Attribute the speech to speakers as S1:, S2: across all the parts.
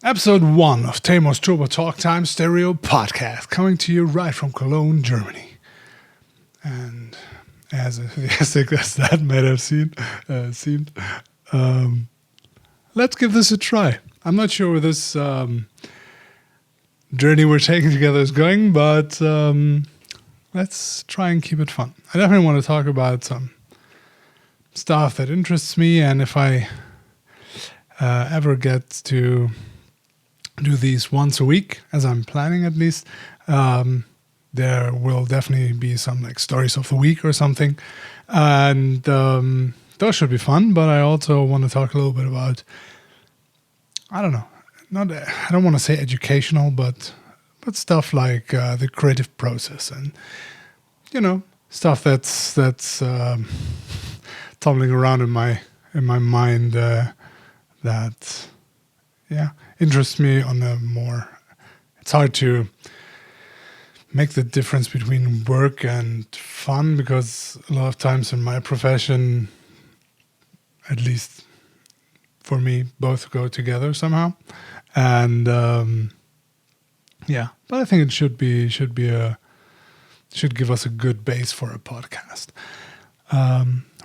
S1: Episode 1 of Teymur's Turbo Talktime Stereo Podcast, coming to you right from Cologne, Germany. And as enthusiastic as that might have seemed, let's give this a try. I'm not sure where this journey we're taking together is going, but let's try and keep it fun. I definitely want to talk about some stuff that interests me, and if I ever get to do these once a week, as I'm planning at least, there will definitely be some like stories of the week or something, and those should be fun. But I also want to talk a little bit about, I don't want to say educational, but stuff like the creative process, and stuff that's tumbling around in my mind that interests me on a more. It's hard to make the difference between work and fun, because a lot of times in my profession, at least for me, both go together somehow. And but I think it should give us a good base for a podcast.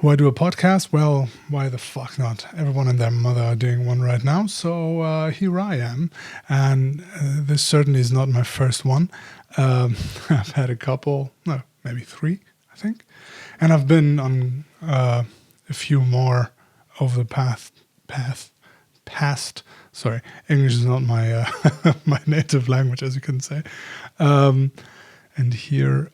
S1: Why do a podcast? Well, why the fuck not? Everyone and their mother are doing one right now, so here I am. And this certainly is not my first one. I've had a couple, no, maybe 3, I think. And I've been on a few more over the past. Sorry, English is not my my native language, as you can say. And here...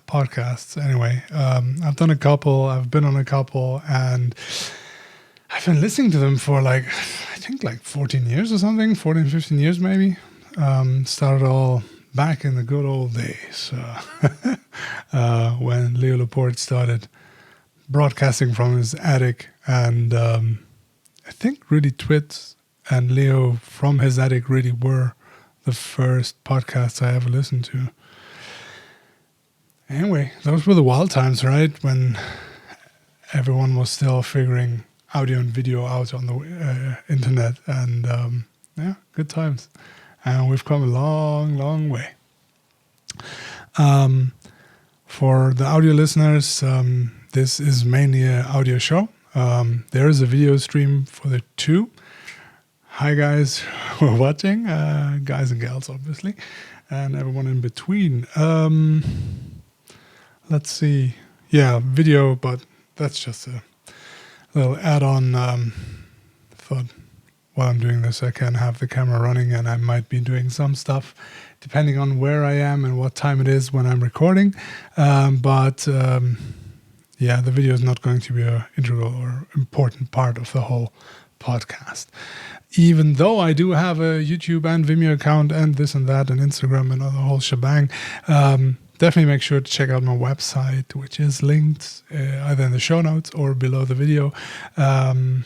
S1: podcasts. Anyway, I've done a couple. I've been on a couple, and I've been listening to them for I think 14 years or something, 14, 15 years maybe. Started all back in the good old days when Leo Laporte started broadcasting from his attic, and I think really Twit and Leo from his attic really were the first podcasts I ever listened to. Anyway, those were the wild times, right? When everyone was still figuring audio and video out on the internet. And good times. And we've come a long, long way. For the audio listeners, this is mainly an audio show. There is a video stream for the 2. Hi, guys who are watching. Guys and gals, obviously. And everyone in between. Let's see. Yeah, video, but that's just a little add-on. Thought while I'm doing this, I can have the camera running, and I might be doing some stuff depending on where I am and what time it is when I'm recording. The video is not going to be an integral or important part of the whole podcast. Even though I do have a YouTube and Vimeo account and this and that and Instagram and the whole shebang. Definitely make sure to check out my website, which is linked either in the show notes or below the video, and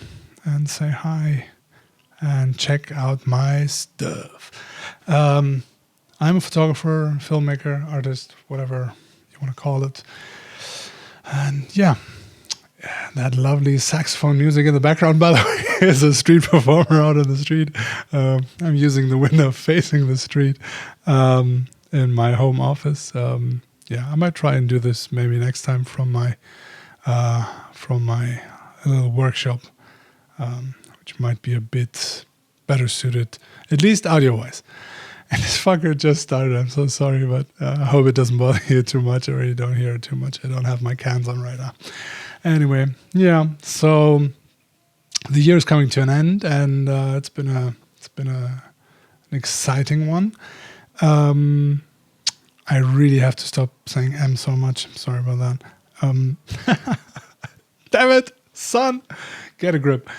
S1: say hi and check out my stuff. I'm a photographer, filmmaker, artist, whatever you want to call it. And that lovely saxophone music in the background, by the way, is a street performer out on the street. I'm using the window facing the street. In my home office. I might try and do this maybe next time from my little workshop, which might be a bit better suited, at least audio-wise. And this fucker just started. I'm so sorry, but I hope it doesn't bother you too much, or you don't hear it too much. I don't have my cans on right now. Anyway, so the year is coming to an end, and it's been an exciting one. I really have to stop saying M so much. I'm sorry about that. Damn it, son. Get a grip.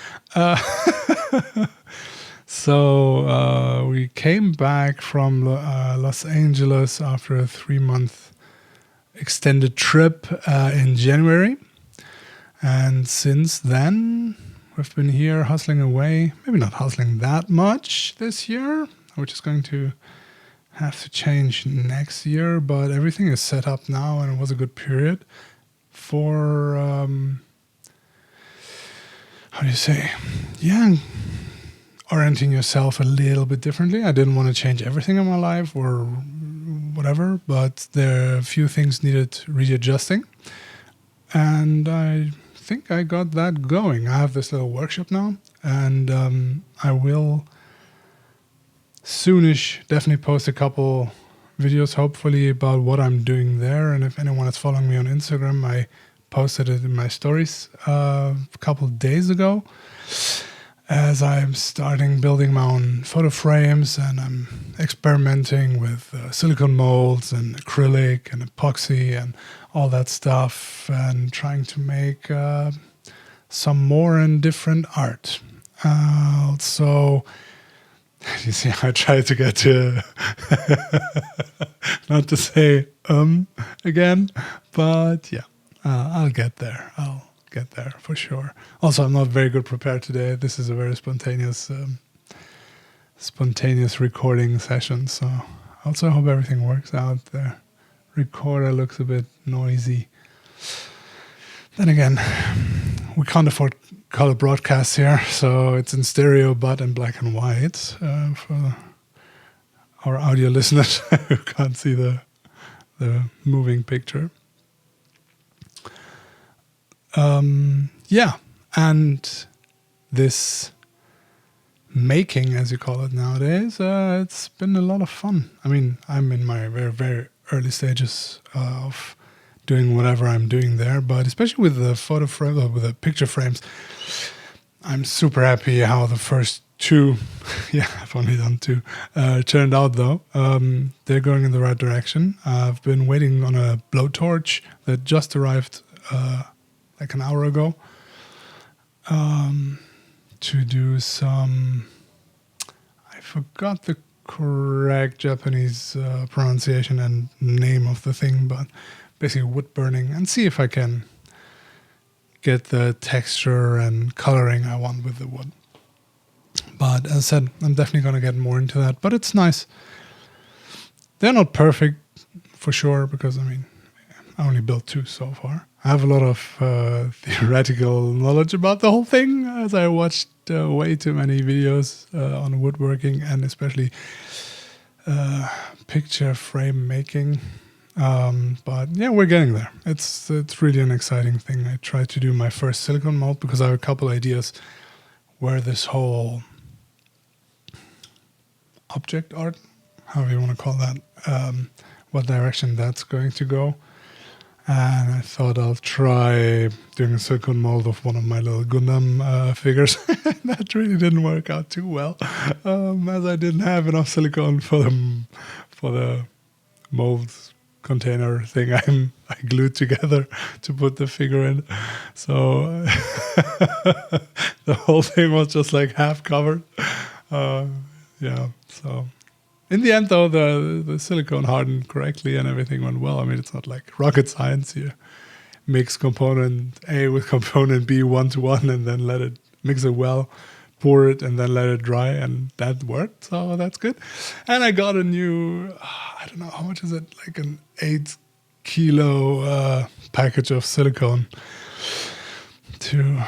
S1: So we came back from Los Angeles after a 3-month extended trip in January. And since then, we've been here hustling away. Maybe not hustling that much this year, which is going to have to change next year, but everything is set up now, and it was a good period for how do you say? orienting yourself a little bit differently. I didn't want to change everything in my life or whatever, but there are a few things needed readjusting. And I think I got that going. I have this little workshop now, and I will soonish definitely post a couple videos, hopefully, about what I'm doing there. And if anyone is following me on Instagram, I posted it in my stories a couple of days ago, as I'm starting building my own photo frames, and I'm experimenting with silicone molds and acrylic and epoxy and all that stuff, and trying to make some more and different art. So you see, I try to get to not to say again, but yeah, I'll get there. I'll get there for sure. Also, I'm not very good prepared today. This is a very spontaneous recording session, so also I hope everything works out. The recorder looks a bit noisy. Then again, we can't afford color broadcasts here, so it's in stereo but in black and white for our audio listeners who can't see the moving picture. Yeah, and this making, as you call it nowadays, it's been a lot of fun. I mean, I'm in my very, very early stages of doing whatever I'm doing there, but especially with the photo frame, with the picture frames, I'm super happy how the first two, yeah, I've only done two, turned out though. They're going in the right direction. I've been waiting on a blowtorch that just arrived like an hour ago to do some, I forgot the correct Japanese pronunciation and name of the thing, but basically wood burning, and see if I can get the texture and coloring I want with the wood. But as I said, I'm definitely going to get more into that, but it's nice. They're not perfect for sure, because I mean, I only built two so far. I have a lot of theoretical knowledge about the whole thing, as I watched way too many videos on woodworking, and especially picture frame making. But yeah, we're getting there. It's really an exciting thing. I tried to do my first silicone mold because I have a couple ideas where this whole object art, however you want to call that, what direction that's going to go. And I thought I'll try doing a silicone mold of one of my little Gundam figures. That really didn't work out too well, as I didn't have enough silicone for the molds container thing I glued together to put the figure in. So the whole thing was just like half covered. Yeah, so in the end though, the silicone hardened correctly and everything went well. I mean, it's not like rocket science. You mix component A with component B 1-to-1 and then let it mix it well, pour it, and then let it dry, and that worked, so that's good. And I got a new, I don't know, how much is it, like an 8-kilo package of silicone to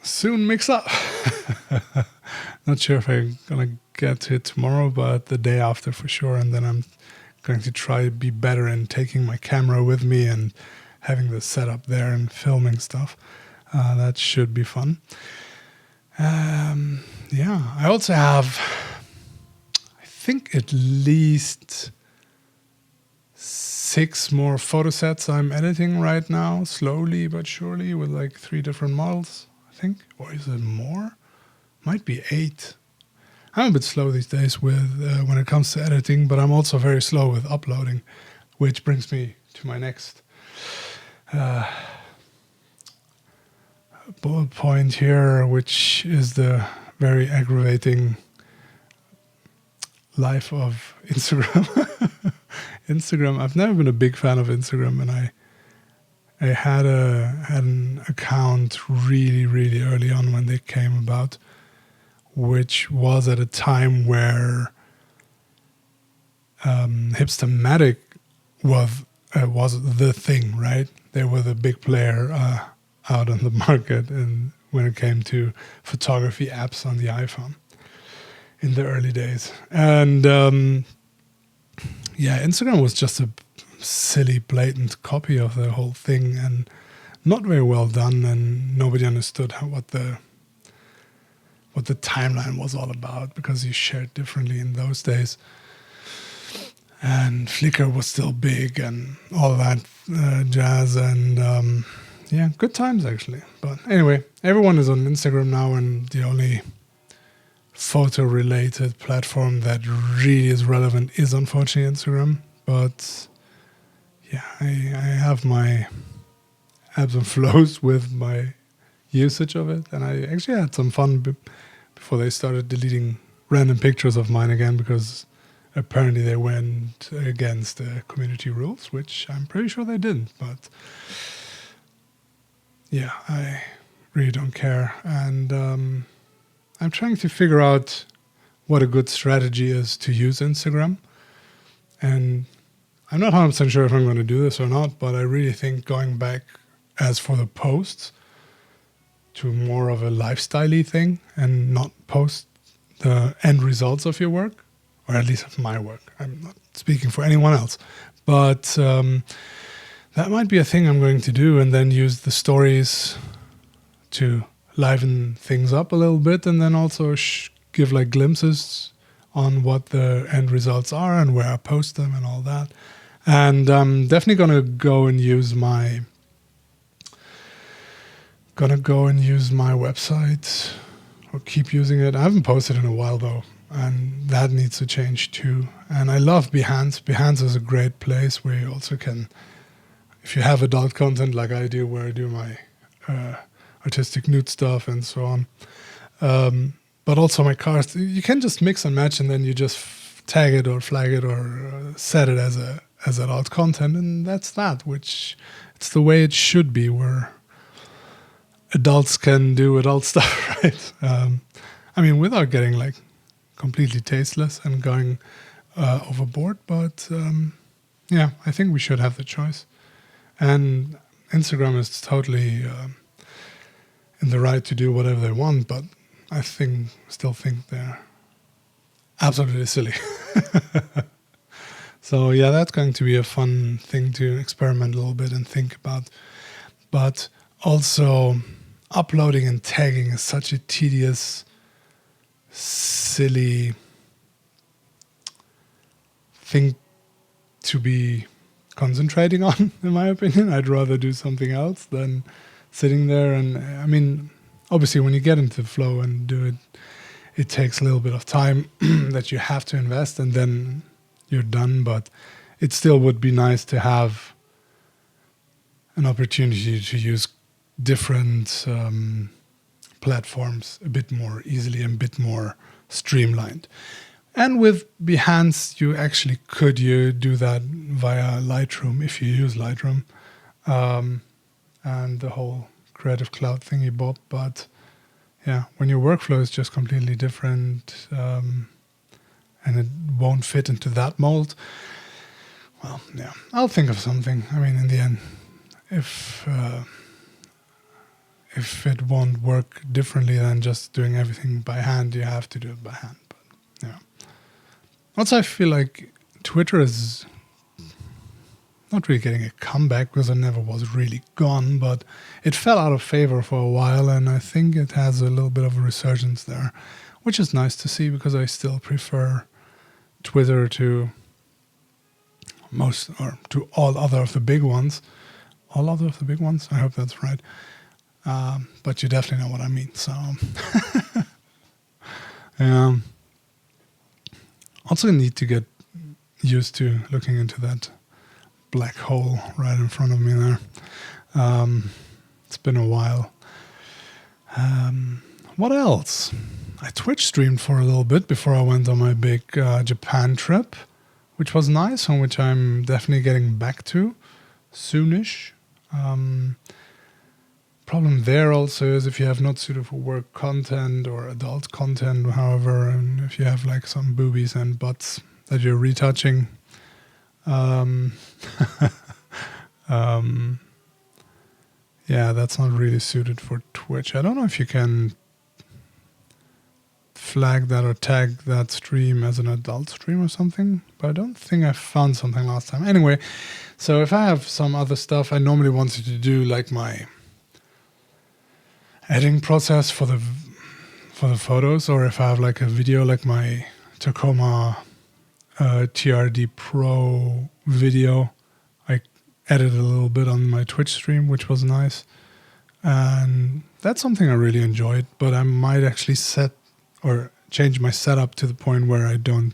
S1: soon mix up. Not sure if I'm gonna get to it tomorrow, but the day after for sure. And then I'm going to try to be better in taking my camera with me and having the setup there and filming stuff. That should be fun. Yeah, I also have, I think, at least 6 more photo sets I'm editing right now, slowly but surely, with like 3 different models, I think. Or is it more? Might be 8. I'm a bit slow these days with when it comes to editing, but I'm also very slow with uploading, which brings me to my next bullet point here, which is the very aggravating life of Instagram. Instagram. I've never been a big fan of Instagram, and I had an account really, really early on when they came about, which was at a time where Hipstamatic was the thing, right? They were the big player out on the market, and when it came to photography apps on the iPhone. in the early days. And yeah, Instagram was just a silly, blatant copy of the whole thing, and not very well done, and nobody understood what the timeline was all about, because you shared differently in those days. And Flickr was still big and all that jazz, and yeah, good times actually. But anyway, everyone is on Instagram now, and the only photo-related platform that really is relevant is unfortunately Instagram. But yeah, I have my ebbs and flows with my usage of it, and I actually had some fun before they started deleting random pictures of mine again, because apparently they went against the community rules, which I'm pretty sure they didn't. But yeah, I really don't care, and I'm trying to figure out what a good strategy is to use Instagram. And I'm not 100% sure if I'm going to do this or not, but I really think going back as for the posts to more of a lifestyle-y thing and not post the end results of your work, or at least of my work. I'm not speaking for anyone else. But that might be a thing I'm going to do, and then use the stories to liven things up a little bit, and then also give like glimpses on what the end results are and where I post them and all that. And I'm definitely gonna go and use my website, or keep using it. I haven't posted in a while though, and that needs to change too. And I love Behance. Behance is a great place where you also can, if you have adult content like I do, where I do my artistic nude stuff and so on, but also my cars, you can just mix and match, and then you just tag it or flag it or set it as adult content, and that's that, which it's the way it should be, where adults can do adult stuff, right? I mean, without getting like completely tasteless and going overboard, but yeah, I think we should have the choice. And Instagram is totally in the right to do whatever they want, but I still think they're absolutely silly. So yeah, that's going to be a fun thing to experiment a little bit and think about. But also, uploading and tagging is such a tedious, silly thing to be concentrating on, in my opinion. I'd rather do something else than sitting there. And I mean, obviously when you get into the flow and do it, it takes a little bit of time that you have to invest, and then you're done. But it still would be nice to have an opportunity to use different platforms a bit more easily and a bit more streamlined. And with Behance, you actually could do that via Lightroom, if you use Lightroom, and the whole Creative Cloud thingy bob. But yeah, when your workflow is just completely different, and it won't fit into that mold, well, yeah, I'll think of something. I mean, in the end, if it won't work differently than just doing everything by hand, you have to do it by hand. But yeah. Also, I feel like Twitter is not really getting a comeback, because it never was really gone, but it fell out of favor for a while, and I think it has a little bit of a resurgence there, which is nice to see, because I still prefer Twitter to to all other of the big ones. All other of the big ones? I hope that's right. But you definitely know what I mean. So, also need to get used to looking into that black hole right in front of me there. It's been a while. What else? I Twitch streamed for a little bit before I went on my big Japan trip, which was nice, and which I'm definitely getting back to soonish. Problem there also is if you have not suited for work content or adult content, however, and if you have like some boobies and butts that you're retouching, yeah, that's not really suited for Twitch. I don't know if you can flag that or tag that stream as an adult stream or something, but I don't think I found something last time. Anyway, so if I have some other stuff, I normally wanted to do like my editing process for the photos, or if I have like a video like my Tacoma TRD Pro video, I edited a little bit on my Twitch stream, which was nice. And that's something I really enjoyed, but I might actually set or change my setup to the point where I don't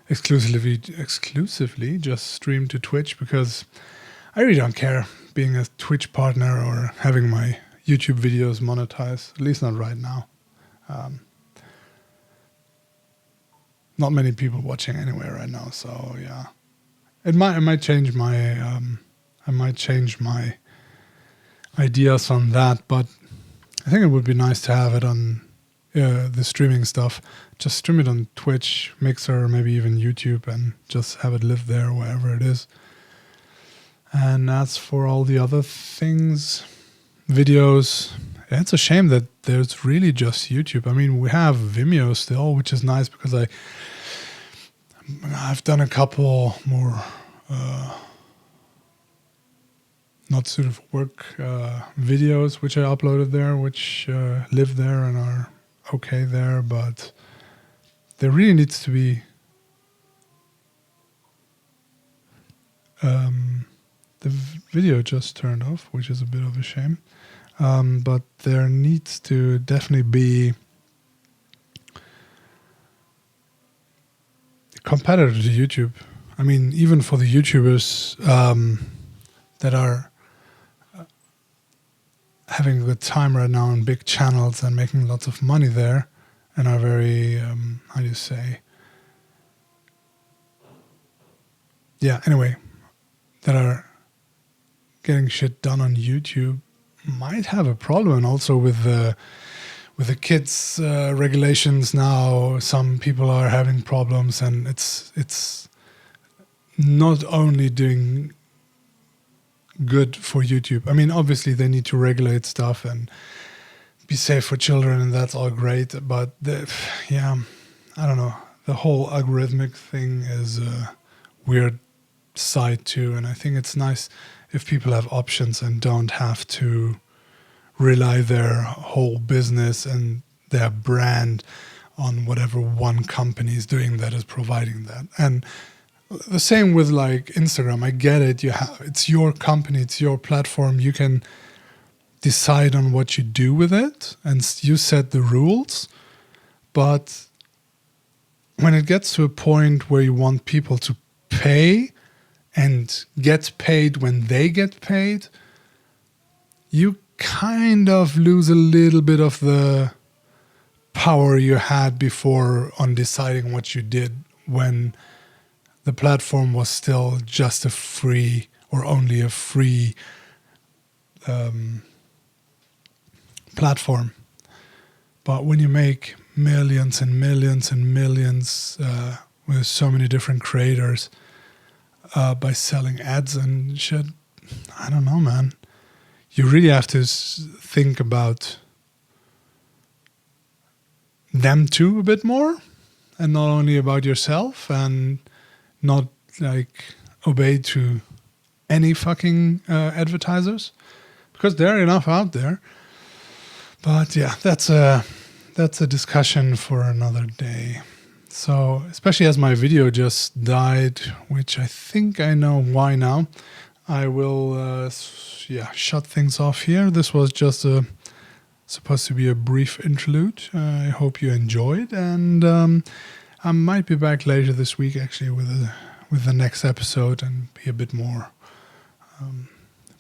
S1: exclusively just stream to Twitch, because I really don't care being a Twitch partner or having my YouTube videos monetized, at least not right now. Not many people watching anyway right now, so yeah, it might change my I might change my ideas on that, but I think it would be nice to have it on the streaming stuff. Just stream it on Twitch, Mixer, maybe even YouTube, and just have it live there wherever it is. And as for all the other things, videos, it's a shame that there's really just YouTube. I mean, we have Vimeo still, which is nice because I've done a couple more not suited for work videos which I uploaded there, which live there and are okay there, but there really needs to be the video just turned off, which is a bit of a shame. But there needs to definitely be a competitor to YouTube. I mean, even for the YouTubers that are having a good time right now on big channels and making lots of money there and are very, how do you say? Yeah, anyway, that are getting shit done on YouTube might have a problem also with the kids regulations now. Some people are having problems, and it's not only doing good for YouTube. I mean, obviously they need to regulate stuff and be safe for children, and that's all great, but I don't know, the whole algorithmic thing is a weird side too, and I think it's nice if people have options and don't have to rely their whole business and their brand on whatever one company is doing that is providing that. And the same with like Instagram. I get it. It's your company, it's your platform. You can decide on what you do with it, and you set the rules. But when it gets to a point where you want people to pay and get paid when they get paid, you kind of lose a little bit of the power you had before on deciding what you did, when the platform was still just a free or only a free platform. But when you make millions and millions and millions with so many different creators by selling ads and shit, I don't know, man. You really have to think about them too a bit more, and not only about yourself, and not like obey to any fucking advertisers, because there are enough out there. But yeah, that's a discussion for another day. So, especially as my video just died, which I think I know why now, I will shut things off here. This was just supposed to be a brief interlude. I hope you enjoyed, and I might be back later this week actually with the next episode and be a bit more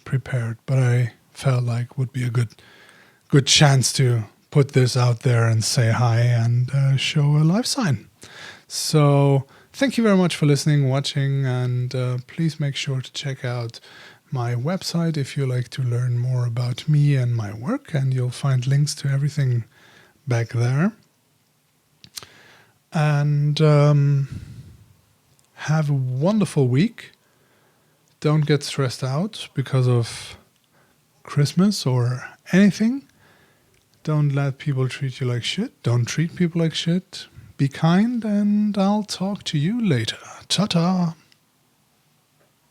S1: prepared. But I felt like would be a good chance to put this out there and say hi and show a live sign. So thank you very much for listening, watching, and please make sure to check out my website if you like to learn more about me and my work, and you'll find links to everything back there. And have a wonderful week. Don't get stressed out because of Christmas or anything. Don't let people treat you like shit. Don't treat people like shit. Be kind, and I'll talk to you later. Ta-ta.